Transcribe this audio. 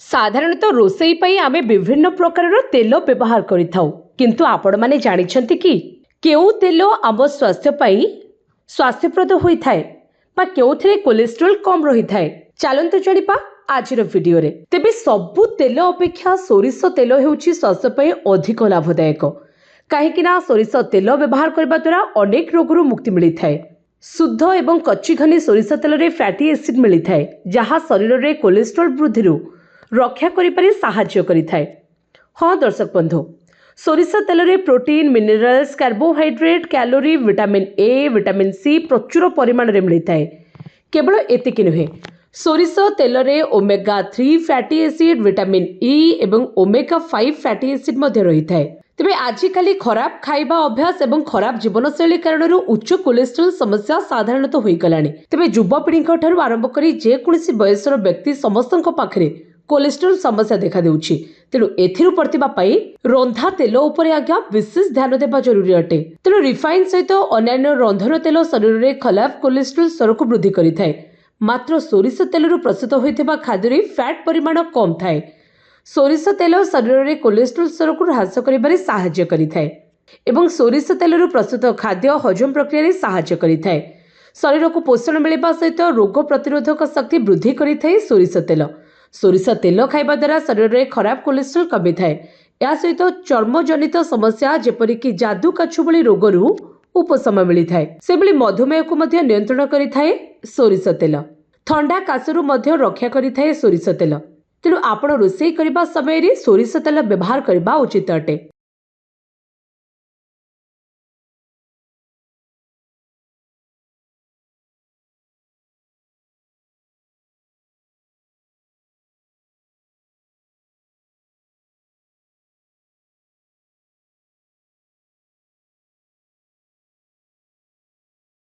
साधारणतः रोसई पई आमे विभिन्न प्रकार तेल व्यवहार करिथाउ किंतु आपण माने जानिछंती कि केउ तेल आम स्वास्थ्य पई स्वास्थ्यप्रद होइथाय बा केउथिरे कोलेस्ट्रॉल कम रहिथाय। चलंतु जानिपा आजिर वीडियो रे। तेबे सबु तेल अपेक्षा सोरिष तेल हेउची स्वास्थ्य पई अधिक लाभदायक काहेकि ना सोरिष तेल व्यवहार करबा द्वारा अनेक रोगरु मुक्ति मिलिथाय। शुद्ध एवं कच्ची घनी सोरिष तेल रे फैटी एसिड मिलिथाय जहा शरीर रे कोलेस्ट्रॉल वृद्धिरु रक्षा करिपारे साहाय्य करिथाय। हाँ दर्शक बंधु, सोरिष तेल रे protein, minerals, carbohydrate, calorie, vitamin A, vitamin C प्रचुर परिमाण रे मिलिथाय। केवल एतिकी नुहे, सोरिष तेल रे omega 3 fatty acid, vitamin E एवं ओमेगा 5 फैटी एसिड मध्य रहिथाय। तेबे आजिकाली खराब खाइबा अभ्यास एवं खराब जीवनशैली कारण उच्च कोलेस्ट्रॉल समस्या साधारणतः होई गलानी। तेबे युवपीढ़ी ठारू आरंभ करी जेकोसी बयसर व्यक्ति समस्तक पाखरे कोलेस्ट्रॉल समस्या देखा देउछि। तेणु एथिरु प्रतिभा पाई रंधा तेल उपरे आज्ञा विशेष ध्यान देबा जरूरी अटे। तेणु रिफाइन सहित अन्य रंधन तेल शरीर रे खराब कोलेस्ट्रॉल स्तर को वृद्धि करिथाय। मात्र सोरिष तेलरु प्रस्तुत होइथिबा खाद्य फैट परिमाण कम थाए। सोरिष तेल शरीर रे कोलेस्ट्रॉल स्तर को ह्रास करिबारे साहाय्य करिथाय एवं सोरिष तेलरु प्रस्तुत खाद्य हजम प्रक्रिया रे साहाय्य करिथाय। शरीर को पोषण मिलवा सहित रोग प्रतिरोधक शक्ति वृद्धि करिथाय। सोरिष तेल खाइबा द्वारा शरीर रे खराब कोलेस्ट्रॉल कमी थाए। या सहित चर्म जनित समस्या जेपरिक जादू काछु भली रोगरु उपशम मिली थाए। सेबली मधुमेह को मध्य नियंत्रण करिथाय सोरिष तेल। ठंडा काशरु मध्य रक्षा करिथाय सोरिष तेल। तेणु आपण रोषेई करबा समय रे सोरिष तेल व्यवहार करबा उचित अटे।